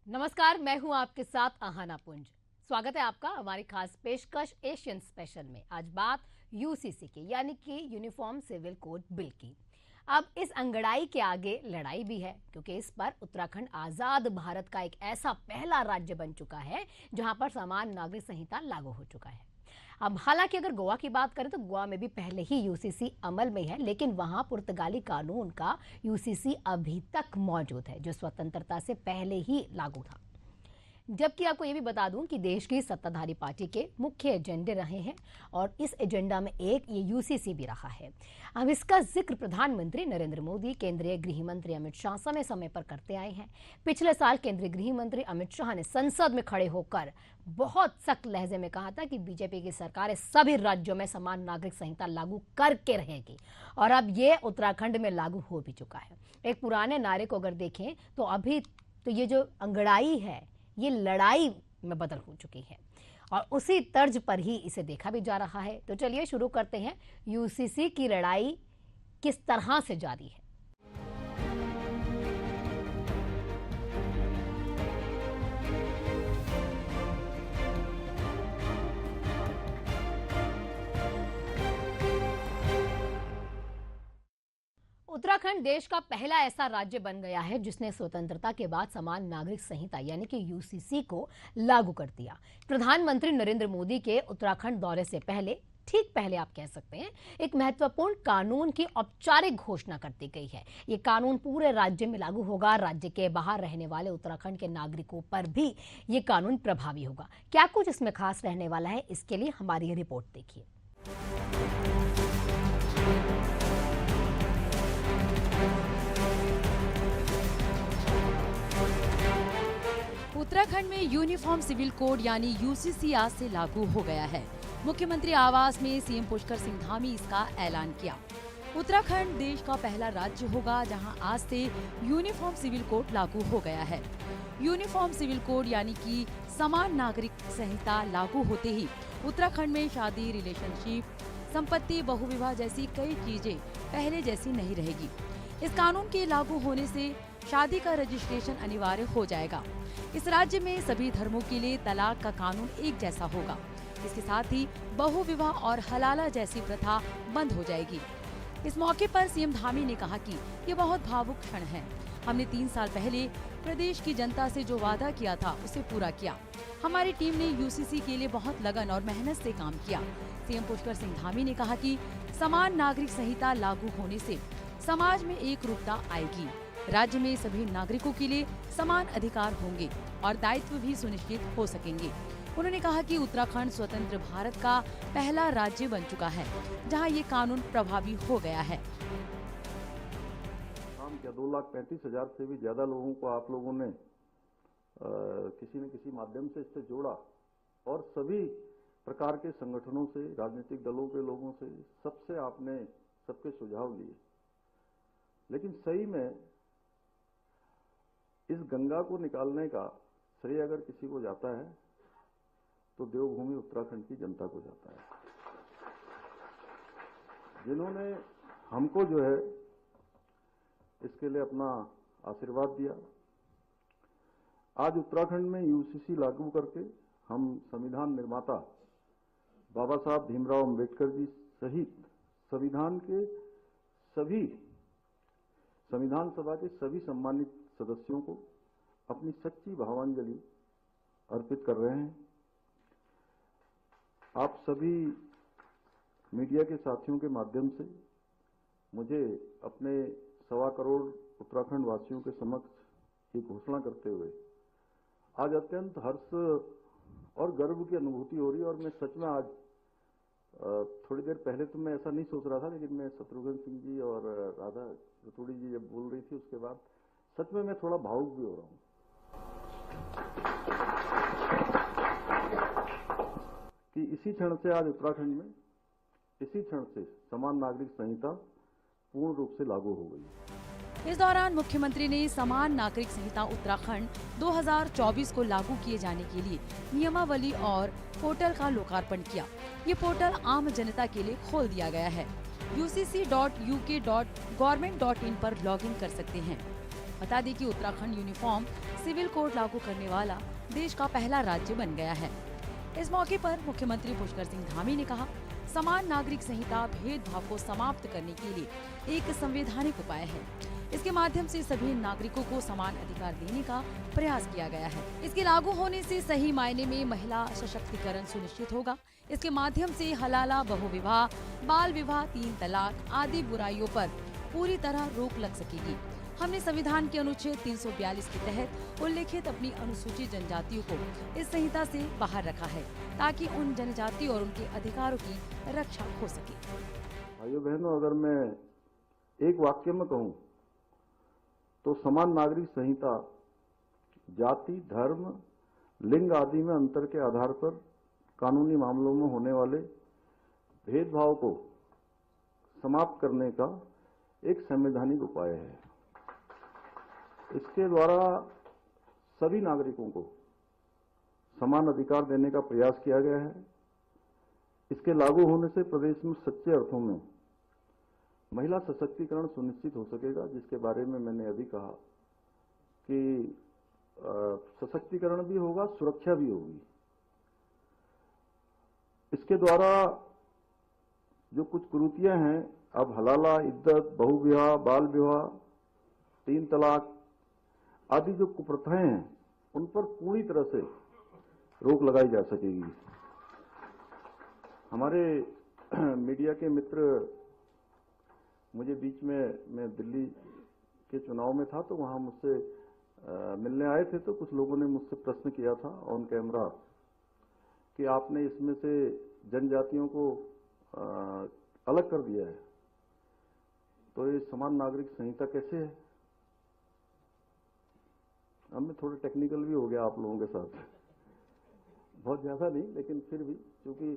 नमस्कार, मैं हूं आपके साथ आहाना पुंज। स्वागत है आपका हमारी खास पेशकश एशियन स्पेशल में। आज बात यूसीसी की यानी कि यूनिफॉर्म सिविल कोड बिल की। अब इस अंगड़ाई के आगे लड़ाई भी है क्योंकि इस पर उत्तराखंड आजाद भारत का एक ऐसा पहला राज्य बन चुका है जहां पर समान नागरिक संहिता लागू हो चुका है। अब हालांकि अगर गोवा की बात करें तो गोवा में भी पहले ही यूसीसी अमल में है, लेकिन वहां पुर्तगाली कानून का यूसीसी अभी तक मौजूद है जो स्वतंत्रता से पहले ही लागू था। जबकि आपको ये भी बता दूं कि देश की सत्ताधारी पार्टी के मुख्य एजेंडे रहे हैं और इस एजेंडा में एक ये यूसीसी भी रहा है। अब इसका जिक्र प्रधानमंत्री नरेंद्र मोदी, केंद्रीय गृह मंत्री अमित शाह समय समय पर करते आए हैं। पिछले साल केंद्रीय गृह मंत्री अमित शाह ने संसद में खड़े होकर बहुत सख्त लहजे में कहा था कि बीजेपी की सरकार सभी राज्यों में समान नागरिक संहिता लागू करके रहेगी और अब ये उत्तराखंड में लागू हो भी चुका है। एक पुराने नारे को अगर देखें तो अभी तो ये जो अंगड़ाई है ये लड़ाई में बदल हो चुकी है और उसी तर्ज पर ही इसे देखा भी जा रहा है। तो चलिए शुरू करते हैं, यूसीसी की लड़ाई किस तरह से जारी है। उत्तराखंड देश का पहला ऐसा राज्य बन गया है जिसने स्वतंत्रता के बाद समान नागरिक संहिता यानी कि यूसीसी को लागू कर दिया। प्रधानमंत्री नरेंद्र मोदी के उत्तराखंड दौरे से पहले, ठीक पहले आप कह सकते हैं, एक महत्वपूर्ण कानून की औपचारिक घोषणा कर दी गई है। ये कानून पूरे राज्य में लागू होगा। राज्य के बाहर रहने वाले उत्तराखंड के नागरिकों पर भी ये कानून प्रभावी होगा। क्या कुछ इसमें खास रहने वाला है, इसके लिए हमारी रिपोर्ट देखिए। उत्तराखंड में यूनिफॉर्म सिविल कोड यानी यूसीसी आज से लागू हो गया है। मुख्यमंत्री आवास में सीएम पुष्कर सिंह धामी इसका ऐलान किया। उत्तराखंड देश का पहला राज्य होगा जहां आज से यूनिफॉर्म सिविल कोड लागू हो गया है। यूनिफॉर्म सिविल कोड यानी कि समान नागरिक संहिता लागू होते ही उत्तराखंड में शादी, रिलेशनशिप, संपत्ति, बहुविवाह जैसी कई चीजें पहले जैसी नहीं रहेगी। इस कानून के लागू होने से शादी का रजिस्ट्रेशन अनिवार्य हो जाएगा। इस राज्य में सभी धर्मों के लिए तलाक का कानून एक जैसा होगा। इसके साथ ही बहुविवाह और हलाला जैसी प्रथा बंद हो जाएगी। इस मौके पर सीएम धामी ने कहा कि ये बहुत भावुक क्षण है। हमने 3 साल पहले प्रदेश की जनता से जो वादा किया था उसे पूरा किया। हमारी टीम ने यूसीसी के लिए बहुत लगन और मेहनत से काम किया। सीएम पुष्कर सिंह धामी ने कहा कि समान नागरिक संहिता लागू होने से समाज में एक रूपता आएगी। राज्य में सभी नागरिकों के लिए समान अधिकार होंगे और दायित्व भी सुनिश्चित हो सकेंगे। उन्होंने कहा कि उत्तराखंड स्वतंत्र भारत का पहला राज्य बन चुका है जहां ये कानून प्रभावी हो गया है। 2,35,000 से भी ज्यादा लोगों को आप लोगों ने किसी न किसी माध्यम से इससे जोड़ा और सभी प्रकार के संगठनों से, राजनीतिक दलों के लोगों से, सबसे आपने सबके सुझाव लिए। लेकिन सही में इस गंगा को निकालने का श्रेय अगर किसी को जाता है तो देवभूमि उत्तराखंड की जनता को जाता है, जिन्होंने हमको जो है इसके लिए अपना आशीर्वाद दिया। आज उत्तराखंड में यूसीसी लागू करके हम संविधान निर्माता बाबा साहब भीमराव अंबेडकर जी सहित संविधान सभा के सभी सम्मानित सदस्यों को अपनी सच्ची भावांजलि अर्पित कर रहे हैं। आप सभी मीडिया के साथियों के माध्यम से मुझे अपने 1.25 करोड़ उत्तराखंड वासियों के समक्ष ये घोषणा करते हुए आज अत्यंत हर्ष और गर्व की अनुभूति हो रही है। और मैं सच में आज थोड़ी देर पहले तो मैं ऐसा नहीं सोच रहा था, लेकिन मैं शत्रुघ्न सिंह जी और राधा रतूड़ी जी जब बोल रही थी उसके बाद सच में मैं थोड़ा भावुक भी हो रहा हूं कि इसी क्षण से आज उत्तराखंड में इसी क्षण से समान नागरिक संहिता पूर्ण रूप से लागू हो गई। इस दौरान मुख्यमंत्री ने समान नागरिक संहिता उत्तराखंड 2024 को लागू किए जाने के लिए नियमावली और पोर्टल का लोकार्पण किया। ये पोर्टल आम जनता के लिए खोल दिया गया है। ucc.uk.government.in पर लॉगिन कर सकते हैं। बता दें कि उत्तराखंड यूनिफॉर्म सिविल कोड लागू करने वाला देश का पहला राज्य बन गया है। इस मौके पर मुख्यमंत्री पुष्कर सिंह धामी ने कहा, समान नागरिक संहिता भेदभाव को समाप्त करने के लिए एक संवैधानिक उपाय है। इसके माध्यम से सभी नागरिकों को समान अधिकार देने का प्रयास किया गया है। इसके लागू होने से सही मायने में महिला सशक्तिकरण सुनिश्चित होगा। इसके माध्यम से हलाला, बहुविवाह, बाल विवाह, 3 तलाक आदि बुराइयों पर पूरी तरह रोक लग सकेगी। हमने संविधान के अनुच्छेद 342 के तहत उल्लेखित अपनी अनुसूचित जनजातियों को इस संहिता से बाहर रखा है, ताकि उन जनजातियों और उनके अधिकारों की रक्षा हो सके। भाइयों बहनों, अगर मैं एक वाक्य में कहूं तो समान नागरिक संहिता जाति, धर्म, लिंग आदि में अंतर के आधार पर कानूनी मामलों में होने वाले भेदभाव को समाप्त करने का एक संवैधानिक उपाय है। इसके द्वारा सभी नागरिकों को समान अधिकार देने का प्रयास किया गया है। इसके लागू होने से प्रदेश में सच्चे अर्थों में महिला सशक्तिकरण सुनिश्चित हो सकेगा, जिसके बारे में मैंने अभी कहा कि सशक्तिकरण भी होगा, सुरक्षा भी होगी। इसके द्वारा जो कुछ कुरीतियां हैं, अब हलाला, इद्दत, बहुविवाह, बाल विवाह, 3 तलाक आदि जो कुप्रथाएं हैं, उन पर पूरी तरह से रोक लगाई जा सकेगी। हमारे मीडिया के मित्र, मुझे बीच में मैं दिल्ली के चुनाव में था तो वहां मुझसे मिलने आए थे, तो कुछ लोगों ने मुझसे प्रश्न किया था ऑन कैमरा कि आपने इसमें से जनजातियों को अलग कर दिया है, तो ये समान नागरिक संहिता कैसे है? अब मैं थोड़ा टेक्निकल भी हो गया आप लोगों के साथ, बहुत ज्यादा नहीं, लेकिन फिर भी, क्योंकि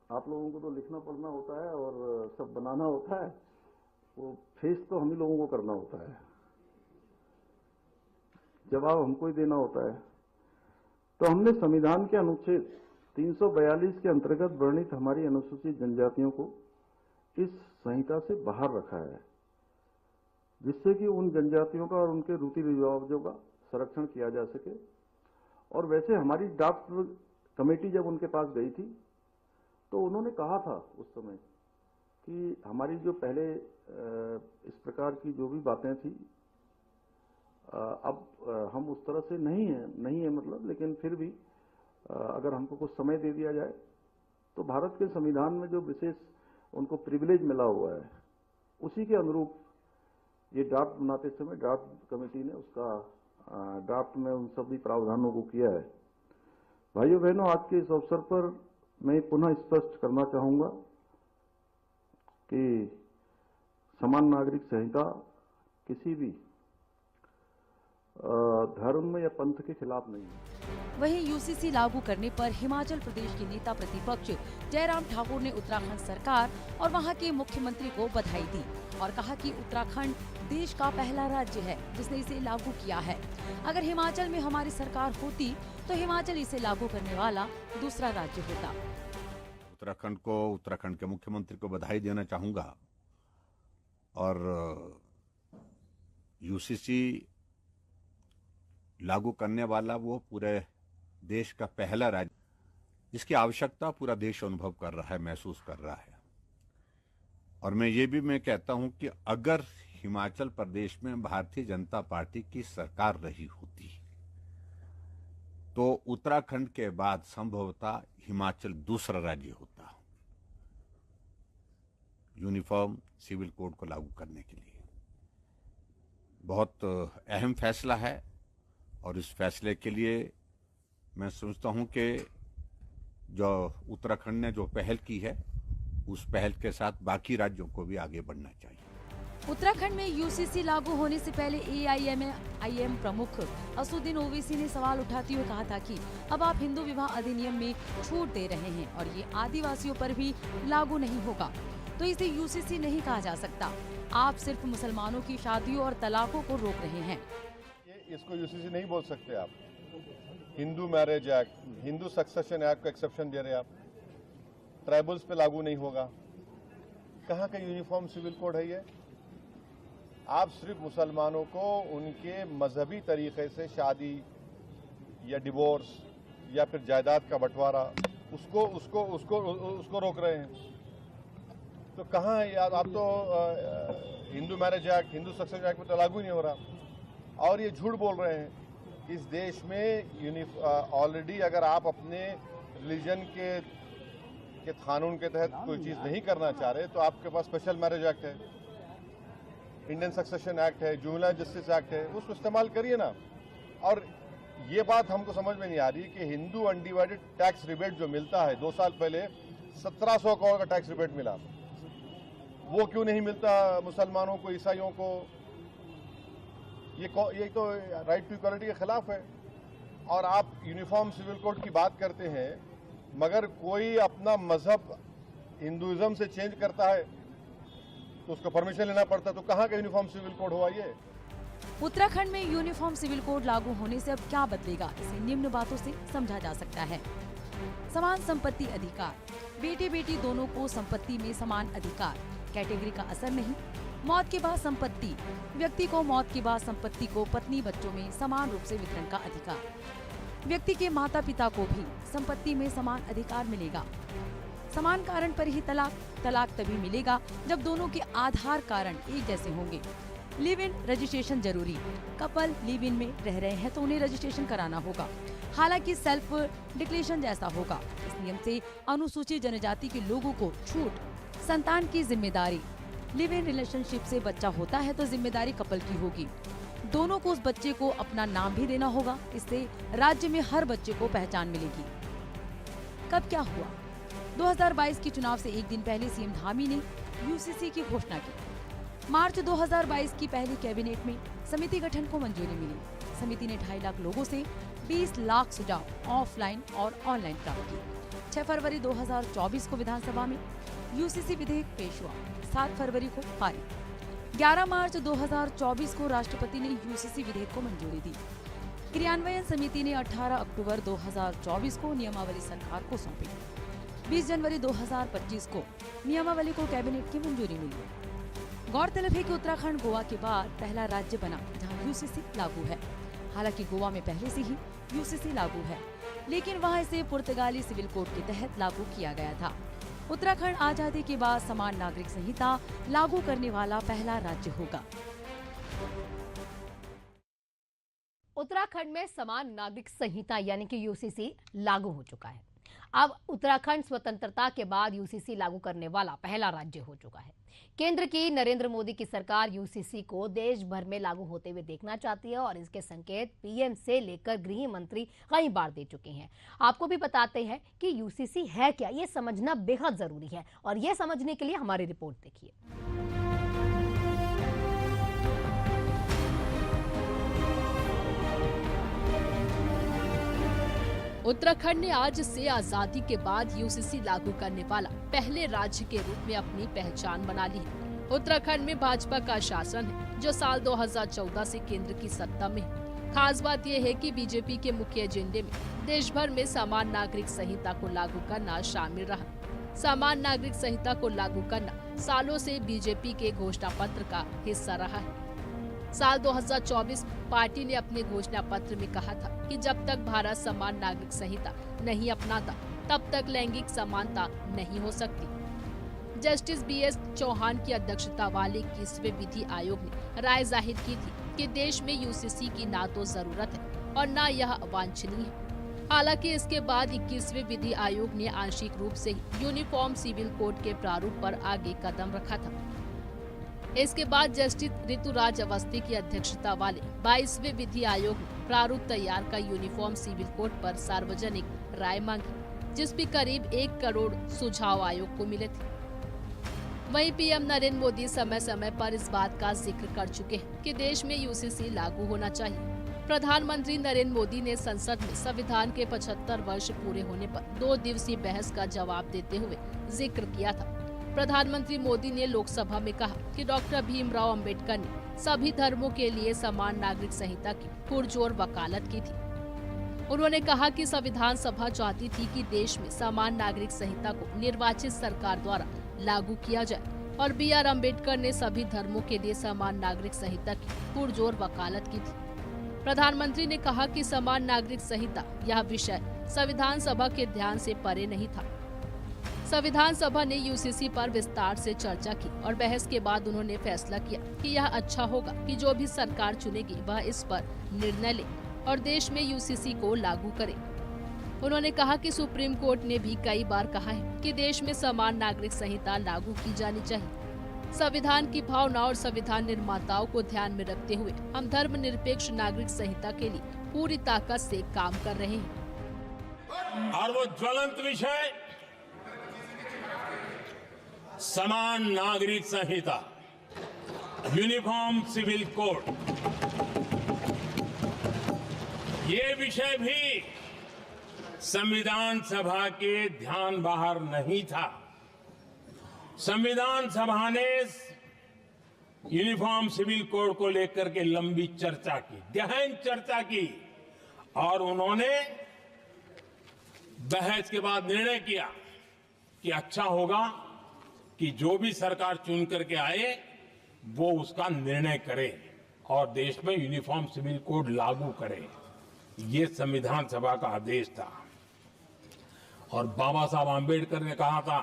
आप लोगों को तो लिखना पढ़ना होता है और सब बनाना होता है, वो फेस तो हम ही लोगों को करना होता है, जवाब हमको ही देना होता है। तो हमने संविधान के अनुच्छेद 342 के अंतर्गत वर्णित हमारी अनुसूचित जनजातियों को इस संहिता से बाहर रखा है, जिससे कि उन जनजातियों का और उनके रीति रिवाजों का संरक्षण किया जा सके। और वैसे हमारी ड्राफ्ट कमेटी जब उनके पास गई थी तो उन्होंने कहा था उस समय कि हमारी जो पहले इस प्रकार की जो भी बातें थी, अब हम उस तरह से नहीं है मतलब, लेकिन फिर भी अगर हमको कुछ समय दे दिया जाए तो भारत के संविधान में जो विशेष उनको प्रिविलेज मिला हुआ है, उसी के अनुरूप ये ड्राफ्ट बनाते समय ड्राफ्ट कमेटी ने उसका ड्राफ्ट में उन सभी प्रावधानों को किया है। भाइयों बहनों, आज के इस अवसर पर मैं पुनः स्पष्ट करना चाहूंगा कि समान नागरिक संहिता किसी भी धर्म या पंथ के खिलाफ नहीं है। वहीं यूसीसी लागू करने पर हिमाचल प्रदेश के नेता प्रतिपक्ष जयराम ठाकुर ने उत्तराखंड सरकार और वहां के मुख्यमंत्री को बधाई दी और कहा कि उत्तराखंड देश का पहला राज्य है जिसने इसे लागू किया है। अगर हिमाचल में हमारी सरकार होती तो हिमाचल इसे लागू करने वाला दूसरा राज्य होता। उत्तराखंड के मुख्यमंत्री को बधाई देना चाहूंगा और यूसीसी लागू करने वाला वो पूरे देश का पहला राज्य, जिसकी आवश्यकता पूरा देश अनुभव कर रहा है, महसूस कर रहा है। और मैं कहता हूं कि अगर हिमाचल प्रदेश में भारतीय जनता पार्टी की सरकार रही होती तो उत्तराखंड के बाद संभवतः हिमाचल दूसरा राज्य होता यूनिफॉर्म सिविल कोड को लागू करने के लिए। बहुत अहम फैसला है और इस फैसले के लिए मैं समझता हूं कि जो उत्तराखंड ने जो पहल की है, उस पहल के साथ बाकी राज्यों को भी आगे बढ़ना चाहिए। उत्तराखंड में यूसीसी लागू होने से पहले AIM प्रमुख असुद्दीन ओवैसी ने सवाल उठाते हुए कहा था कि अब आप हिंदू विवाह अधिनियम में छूट दे रहे हैं और ये आदिवासियों पर भी लागू नहीं होगा, तो इसे यूसीसी नहीं कहा जा सकता। आप सिर्फ मुसलमानों की शादियों और तलाकों को रोक रहे हैं। इसको यूसीसी नहीं बोल सकते आप। Hindu marriage act, Hindu succession act का एक्सेप्शन दे रहे हैं आप। ट्राइबल्स पे लागू नहीं होगा। कहाँ का यूनिफॉर्म सिविल कोड है ये? आप सिर्फ मुसलमानों को उनके मजहबी तरीके से शादी या डिवोर्स या फिर जायदाद का बंटवारा उसको रोक रहे हैं। तो कहाँ है यार, आप तो Hindu marriage act, Hindu succession act में तो लागू नहीं हो रहा और ये झूठ बोल रहे हैं। इस देश में ऑलरेडी अगर आप अपने रिलीजन के कानून के तहत कोई चीज़ नहीं करना चाह रहे तो आपके पास स्पेशल मैरिज एक्ट है, इंडियन सक्सेशन एक्ट है, जुवेनाइल जस्टिस एक्ट है, उसको इस्तेमाल करिए ना। और ये बात हमको समझ में नहीं आ रही कि हिंदू अनडिवाइडेड टैक्स रिबेट जो मिलता है, 2 साल पहले 1700 करोड़ का टैक्स रिबेट मिला, वो क्यों नहीं मिलता मुसलमानों को, ईसाइयों को? ये तो राइट टू इक्वालिटी के खिलाफ है। और आप यूनिफॉर्म सिविल कोड की बात करते हैं, मगर कोई अपना मजहब हिंदुइज्म से चेंज करता है तो उसको परमिशन लेना पड़ता है। तो कहाँ का यूनिफॉर्म सिविल कोड हुआ ये? उत्तराखंड में यूनिफॉर्म सिविल कोड लागू होने से अब क्या बदलेगा, इसे निम्न बातों से समझा जा सकता है। समान संपत्ति अधिकार, बेटे बेटी दोनों को संपत्ति में समान अधिकार, कैटेगरी का असर नहीं। मौत के बाद संपत्ति, व्यक्ति को मौत के बाद संपत्ति को पत्नी बच्चों में समान रूप से वितरण का अधिकार। व्यक्ति के माता पिता को भी संपत्ति में समान अधिकार मिलेगा। समान कारण पर ही तलाक, तलाक तभी मिलेगा जब दोनों के आधार कारण एक जैसे होंगे। लिव इन रजिस्ट्रेशन जरूरी, कपल लिव इन में रह रहे हैं तो उन्हें रजिस्ट्रेशन कराना होगा, हालांकि सेल्फ डिक्लेरेशन जैसा होगा। इस नियम से अनुसूचित जनजाति के लोगों को छूट। संतान की जिम्मेदारी, लिव इन रिलेशनशिप से बच्चा होता है तो जिम्मेदारी कपल की होगी। दोनों को उस बच्चे को अपना नाम भी देना होगा। इससे राज्य में हर बच्चे को पहचान मिलेगी। कब क्या हुआ? 2022 के चुनाव से एक दिन पहले सीएम धामी ने यूसीसी की घोषणा की। मार्च 2022 की पहली कैबिनेट में समिति गठन को मंजूरी मिली। समिति ने 2.5 लाख लोगों से 20 लाख सुझाव ऑफलाइन और ऑनलाइन प्राप्त किए। 6 फरवरी 2024 को विधानसभा में यूसीसी विधेयक पेश हुआ। 7 फरवरी को पारित। 11 मार्च 2024 को राष्ट्रपति ने यूसीसी विधेयक को मंजूरी दी। क्रियान्वयन समिति ने 18 अक्टूबर 2024 को नियमावली सरकार को सौंपी। 20 जनवरी 2025 को नियमावली को कैबिनेट की मंजूरी मिली। गौरतलब है कि उत्तराखंड गोवा के बाद पहला राज्य बना जहां यूसीसी लागू है। हालांकि गोवा में पहले से ही यूसीसी लागू है, लेकिन वहां इसे पुर्तगाली सिविल कोड के तहत लागू किया गया था। उत्तराखंड आजादी के बाद समान नागरिक संहिता लागू करने वाला पहला राज्य होगा। उत्तराखंड में समान नागरिक संहिता यानी कि यूसीसी लागू हो चुका है। अब उत्तराखंड स्वतंत्रता के बाद यूसीसी लागू करने वाला पहला राज्य हो चुका है। केंद्र की नरेंद्र मोदी की सरकार यूसीसी को देश भर में लागू होते हुए देखना चाहती है और इसके संकेत पीएम से लेकर गृह मंत्री कई बार दे चुके हैं। आपको भी बताते हैं कि यूसीसी है क्या, ये समझना बेहद जरूरी है और ये समझने के लिए हमारी रिपोर्ट देखिए। उत्तराखंड ने आज से आजादी के बाद यूसीसी लागू करने वाला पहले राज्य के रूप में अपनी पहचान बना ली है। उत्तराखंड में भाजपा का शासन है जो साल 2014 से केंद्र की सत्ता में है। खास बात यह है कि बीजेपी के मुख्य एजेंडे में देश भर में समान नागरिक संहिता को लागू करना शामिल रहा। समान नागरिक संहिता को लागू करना सालों से बीजेपी के घोषणा पत्र का हिस्सा रहा है। साल 2024 पार्टी ने अपने घोषणा पत्र में कहा था कि जब तक भारत समान नागरिक संहिता नहीं अपनाता तब तक लैंगिक समानता नहीं हो सकती। जस्टिस बीएस चौहान की अध्यक्षता वाले 21वें विधि आयोग ने राय जाहिर की थी कि देश में यूसीसी की ना तो जरूरत है और न यह वांछनीय है। हालांकि इसके बाद 21वें विधि आयोग ने आंशिक रूप से यूनिफॉर्म सिविल कोड के प्रारूप पर आगे कदम रखा था। इसके बाद जस्टिस ऋतुराज अवस्थी की अध्यक्षता वाले 22वें विधि आयोग ने प्रारूप तैयार का यूनिफॉर्म सिविल कोड पर सार्वजनिक राय मांगी, जिसमें करीब 1 करोड़ सुझाव आयोग को मिले थे। वहीं पीएम नरेंद्र मोदी समय समय पर इस बात का जिक्र कर चुके हैं कि देश में यूसीसी लागू होना चाहिए। प्रधानमंत्री नरेंद्र मोदी ने संसद में संविधान के 75 वर्ष पूरे होने पर 2 दिवसीय बहस का जवाब देते हुए जिक्र किया था। प्रधानमंत्री मोदी ने लोकसभा में कहा कि डॉक्टर भीमराव अंबेडकर ने सभी धर्मों के लिए समान नागरिक संहिता की पुरजोर वकालत की थी। उन्होंने कहा कि संविधान सभा चाहती थी कि देश में समान नागरिक संहिता को निर्वाचित सरकार द्वारा लागू किया जाए, और B.R. अम्बेडकर ने सभी धर्मों के लिए समान नागरिक संहिता की पुरजोर वकालत की थी। प्रधानमंत्री ने कहा कि समान नागरिक संहिता यह विषय संविधान सभा के ध्यान से परे नहीं था। संविधान सभा ने यूसीसी पर विस्तार से चर्चा की और बहस के बाद उन्होंने फैसला किया कि यह अच्छा होगा कि जो भी सरकार चुनेगी वह इस पर निर्णय ले और देश में यूसीसी को लागू करे। उन्होंने कहा कि सुप्रीम कोर्ट ने भी कई बार कहा है कि देश में समान नागरिक संहिता लागू की जानी चाहिए। संविधान की भावना और संविधान निर्माताओं को ध्यान में रखते हुए हम धर्मनिरपेक्ष नागरिक संहिता के लिए पूरी ताकत से काम कर रहे हैं। और वो ज्वलंत विषय समान नागरिक संहिता, यूनिफॉर्म सिविल कोड, ये विषय भी संविधान सभा के ध्यान बाहर नहीं था। संविधान सभा ने यूनिफॉर्म सिविल कोड को लेकर के लंबी चर्चा की, गहन चर्चा की और उन्होंने बहस के बाद निर्णय किया कि अच्छा होगा कि जो भी सरकार चुन करके आए वो उसका निर्णय करे और देश में यूनिफॉर्म सिविल कोड लागू करे। ये संविधान सभा का आदेश था। और बाबा साहब आम्बेडकर ने कहा था,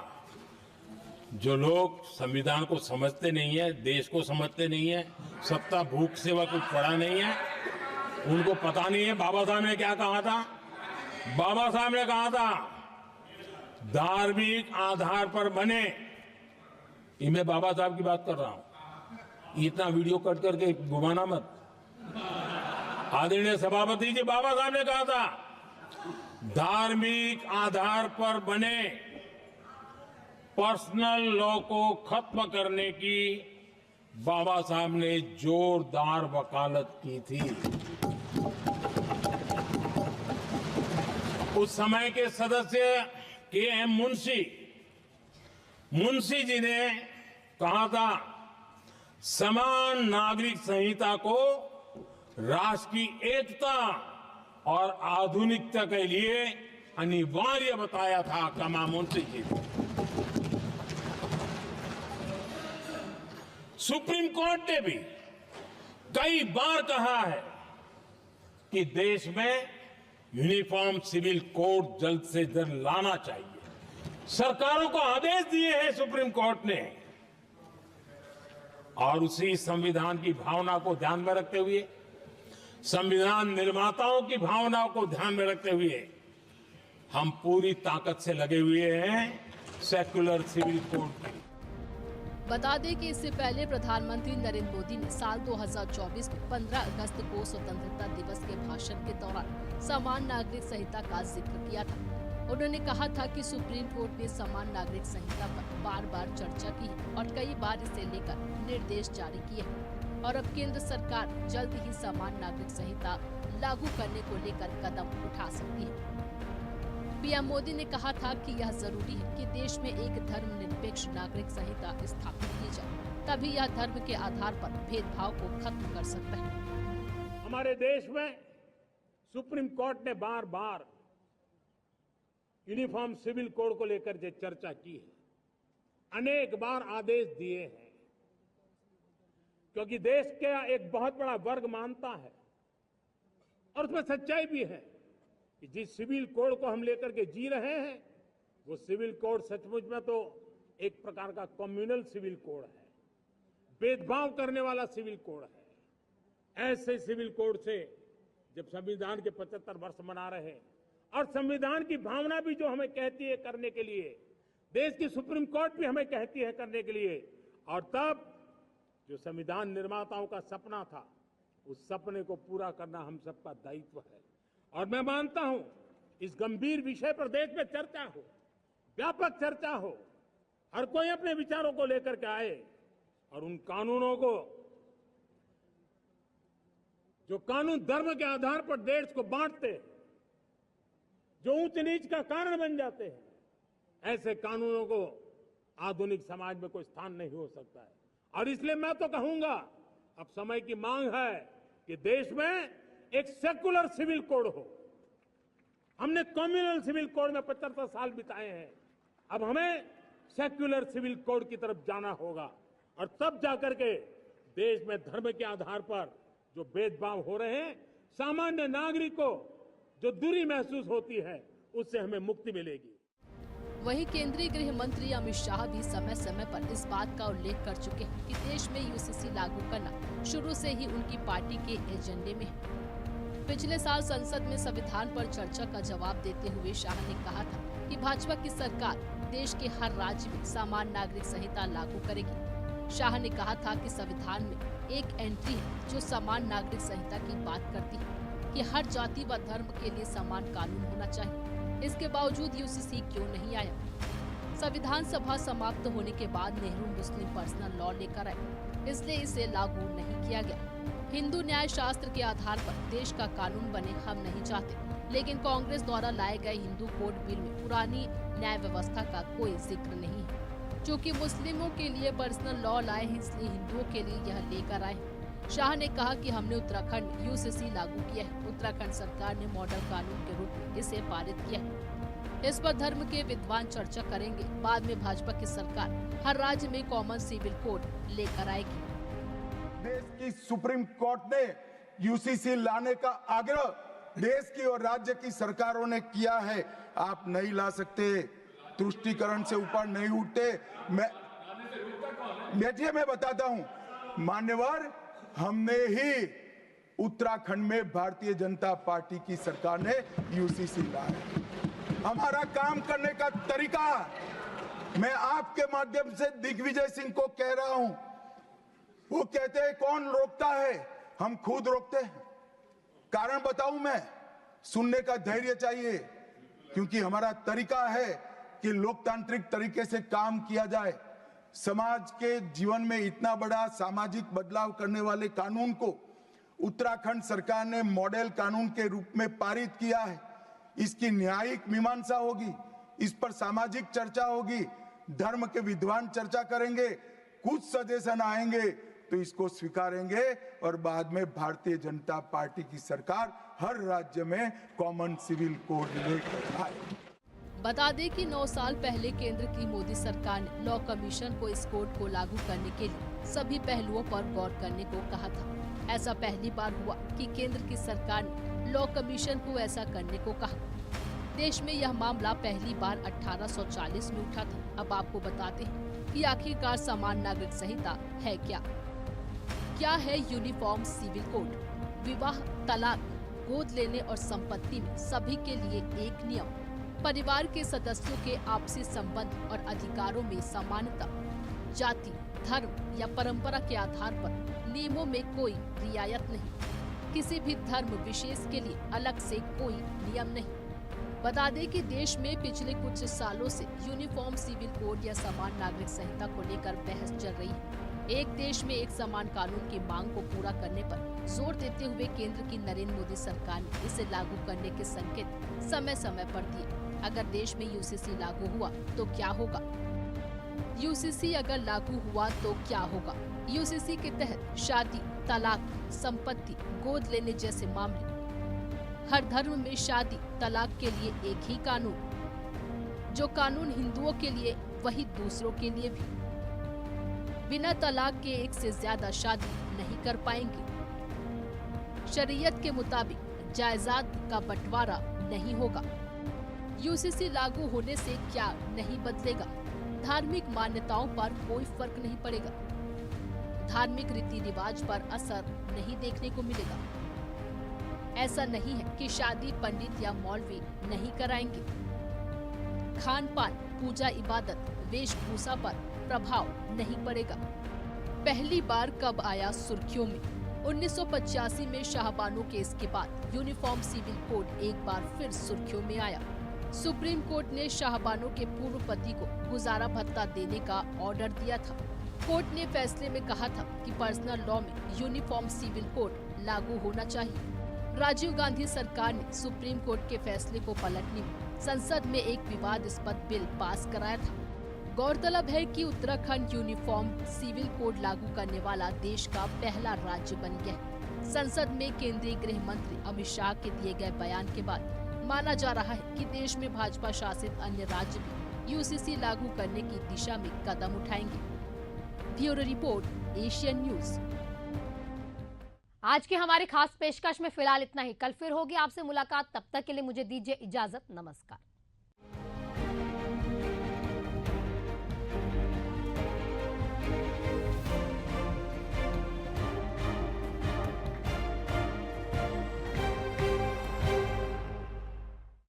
जो लोग संविधान को समझते नहीं है, देश को समझते नहीं है, सत्ता भूख सेवा कुछ पड़ा नहीं है, उनको पता नहीं है बाबा साहब ने क्या कहा था। बाबा साहब ने कहा था धार्मिक आधार पर बने, ये मैं बाबा साहब की बात कर रहा हूं, इतना वीडियो कट करके घुमाना मत। आदरणीय सभापति जी, बाबा साहब ने कहा था धार्मिक आधार पर बने पर्सनल लॉ को खत्म करने की बाबा साहब ने जोरदार वकालत की थी। उस समय के सदस्य के.एम. मुंशी जी ने कहा था समान नागरिक संहिता को राष्ट्र की एकता और आधुनिकता के लिए अनिवार्य बताया था। कमा मुंशी जी ने। सुप्रीम कोर्ट ने भी कई बार कहा है कि देश में यूनिफॉर्म सिविल कोड जल्द से जल्द लाना चाहिए। सरकारों को आदेश दिए हैं सुप्रीम कोर्ट ने और उसी संविधान की भावना को ध्यान में रखते हुए, संविधान निर्माताओं की भावनाओं को ध्यान में रखते हुए हम पूरी ताकत से लगे हुए हैं सेक्युलर सिविल कोड की। बता दें कि इससे पहले प्रधानमंत्री नरेंद्र मोदी ने साल 2024 में 15 अगस्त को स्वतंत्रता दिवस के भाषण के दौरान समान नागरिक संहिता का जिक्र किया था। उन्होंने कहा था कि सुप्रीम कोर्ट ने समान नागरिक संहिता पर बार बार चर्चा की और कई बार इसे लेकर निर्देश जारी किए हैं और अब केंद्र सरकार जल्द ही समान नागरिक संहिता लागू करने को लेकर कदम उठा सकती है। पीएम मोदी ने कहा था कि यह जरूरी है कि देश में एक धर्मनिरपेक्ष नागरिक संहिता स्थापित की जाए, तभी यह धर्म के आधार पर भेदभाव को खत्म कर सकता है। हमारे देश में सुप्रीम कोर्ट ने बार बार यूनिफॉर्म सिविल कोड को लेकर जो चर्चा की है, अनेक बार आदेश दिए हैं, क्योंकि देश का एक बहुत बड़ा वर्ग मानता है और उसमें सच्चाई भी है कि जिस सिविल कोड को हम लेकर के जी रहे हैं वो सिविल कोड सचमुच में तो एक प्रकार का कम्युनल सिविल कोड है, भेदभाव करने वाला सिविल कोड है। ऐसे सिविल कोड से जब संविधान के 75 वर्ष मना रहे हैं और संविधान की भावना भी जो हमें कहती है करने के लिए, देश की सुप्रीम कोर्ट भी हमें कहती है करने के लिए, और तब जो संविधान निर्माताओं का सपना था उस सपने को पूरा करना हम सबका दायित्व है। और मैं मानता हूं इस गंभीर विषय पर देश में चर्चा हो, व्यापक चर्चा हो, हर कोई अपने विचारों को लेकर के आए और उन कानूनों को, जो कानून धर्म के आधार पर देश को बांटते, जो ऊंच नीच का कारण बन जाते हैं, ऐसे कानूनों को आधुनिक समाज में कोई स्थान नहीं हो सकता है। और इसलिए मैं तो कहूंगा अब समय की मांग है कि देश में एक सेकुलर सिविल कोड हो। हमने कम्युनल सिविल कोड में 75 साल बिताए हैं, अब हमें सेक्युलर सिविल कोड की तरफ जाना होगा और तब जाकर के देश में धर्म के आधार पर जो भेदभाव हो रहे हैं, सामान्य नागरिक को जो दूरी महसूस होती है, उससे हमें मुक्ति मिलेगी। वहीं केंद्रीय गृह मंत्री अमित शाह भी समय समय पर इस बात का उल्लेख कर चुके हैं कि देश में यूसीसी लागू करना शुरू से ही उनकी पार्टी के एजेंडे में है। पिछले साल संसद में संविधान पर चर्चा का जवाब देते हुए शाह ने कहा था कि भाजपा की सरकार देश के हर राज्य में समान नागरिक संहिता लागू करेगी। शाह ने कहा था कि संविधान में एक एंट्री है जो समान नागरिक संहिता की बात करती है कि हर जाति व धर्म के लिए समान कानून होना चाहिए। इसके बावजूद यूसीसी क्यों नहीं आया? संविधान सभा समाप्त होने के बाद नेहरू मुस्लिम पर्सनल लॉ लेकर आए, इसलिए इसे लागू नहीं किया गया। हिंदू न्याय शास्त्र के आधार पर देश का कानून बने हम नहीं चाहते, लेकिन कांग्रेस द्वारा लाए गए हिंदू कोड बिल में पुरानी न्याय व्यवस्था का कोई जिक्र नहीं है। चूँकि मुस्लिमों के लिए पर्सनल लॉ लाए हैं, इसलिए हिंदुओं के लिए यह लेकर आए हैं। शाह ने कहा कि हमने उत्तराखंड यूसीसी लागू किया है। उत्तराखंड सरकार ने मॉडल कानून के रूप में इसे पारित किया है। इस पर धर्म के विद्वान चर्चा करेंगे। बाद में भाजपा की सरकार हर राज्य में कॉमन सिविल कोड लेकर आएगी। देश की सुप्रीम कोर्ट ने यूसीसी लाने का आग्रह देश की और राज्य की सरकारों ने किया है। आप नहीं ला सकते, तुष्टीकरण से ऊपर नहीं उठते। मैं बताता हूं, मान्यवर, हमने ही उत्तराखंड में भारतीय जनता पार्टी की सरकार ने यूसीसी लाया। हमारा काम करने का तरीका, मैं आपके माध्यम से दिग्विजय सिंह को कह रहा हूं, वो कहते हैं कौन रोकता है, हम खुद रोकते हैं। कारण बताऊं मैं, सुनने का धैर्य चाहिए, क्योंकि हमारा तरीका है कि लोकतांत्रिक तरीके से काम किया जाए। समाज के जीवन में इतना बड़ा सामाजिक बदलाव करने वाले कानून को उत्तराखंड सरकार ने मॉडल कानून के रूप में पारित किया है। इसकी न्यायिक मीमांसा होगी, इस पर सामाजिक चर्चा होगी, धर्म के विद्वान चर्चा करेंगे, कुछ सजेशन आएंगे तो इसको स्वीकारेंगे और बाद में भारतीय जनता पार्टी की सरकार हर राज्य में कॉमन सिविल कोड लेकर आए। बता दें कि 9 साल पहले केंद्र की मोदी सरकार ने लॉ कमीशन को इस कोड को लागू करने के लिए सभी पहलुओं पर गौर करने को कहा था। ऐसा पहली बार हुआ कि केंद्र की सरकार ने लॉ कमीशन को ऐसा करने को कहा। देश में यह मामला पहली बार 1840 में उठा था। अब आपको बताते हैं कि आखिरकार समान नागरिक संहिता है क्या है यूनिफॉर्म सिविल कोड। विवाह, तलाक, गोद लेने और संपत्ति में सभी के लिए एक नियम। परिवार के सदस्यों के आपसी संबंध और अधिकारों में समानता। जाति, धर्म या परंपरा के आधार पर नियमों में कोई रियायत नहीं। किसी भी धर्म विशेष के लिए अलग से कोई नियम नहीं। बता दें कि देश में पिछले कुछ सालों से यूनिफॉर्म सिविल कोड या समान नागरिक संहिता को लेकर बहस चल रही है। एक देश में एक समान कानून की मांग को पूरा करने पर जोर देते हुए केंद्र की नरेंद्र मोदी सरकार ने इसे लागू करने के संकेत समय समय पर दिए। अगर देश में यूसीसी लागू हुआ तो क्या होगा? यूसीसी अगर लागू हुआ तो क्या होगा? यूसीसी के तहत शादी, तलाक, संपत्ति, गोद लेने जैसे मामले। हर धर्म में शादी, तलाक के लिए एक ही कानून। जो कानून हिंदुओं के लिए वही दूसरों के लिए भी। बिना तलाक के एक से ज्यादा शादी नहीं कर पाएंगे। शरीयत के मुताबिक जायदाद का बंटवारा नहीं होगा। यूसीसी लागू होने से क्या नहीं बदलेगा? धार्मिक मान्यताओं पर कोई फर्क नहीं पड़ेगा। धार्मिक रीति रिवाज पर असर नहीं देखने को मिलेगा। ऐसा नहीं है कि शादी पंडित या मौलवी नहीं कराएंगे। खान पान, पूजा, इबादत, वेशभूषा पर प्रभाव नहीं पड़ेगा। पहली बार कब आया सुर्खियों में? 1985 में शाहबानो केस के बाद यूनिफॉर्म सिविल कोड एक बार फिर सुर्खियों में आया। सुप्रीम कोर्ट ने शाहबानो के पूर्व पति को गुजारा भत्ता देने का ऑर्डर दिया था। कोर्ट ने फैसले में कहा था कि पर्सनल लॉ में यूनिफॉर्म सिविल कोड लागू होना चाहिए। राजीव गांधी सरकार ने सुप्रीम कोर्ट के फैसले को पलटने में संसद में एक विवादास्पद बिल पास कराया था। गौरतलब है कि उत्तराखंड यूनिफॉर्म सिविल कोड लागू करने वाला देश का पहला राज्य बन गया है। संसद में केंद्रीय गृह मंत्री अमित शाह के दिए गए बयान के बाद माना जा रहा है कि देश में भाजपा शासित अन्य राज्य भी यूसीसी लागू करने की दिशा में कदम उठाएंगे। Bureau report, Asian news. आज की हमारी खास पेशकश में फिलहाल इतना ही। कल फिर होगी आपसे मुलाकात, तब तक के लिए मुझे दीजिए इजाजत। नमस्कार।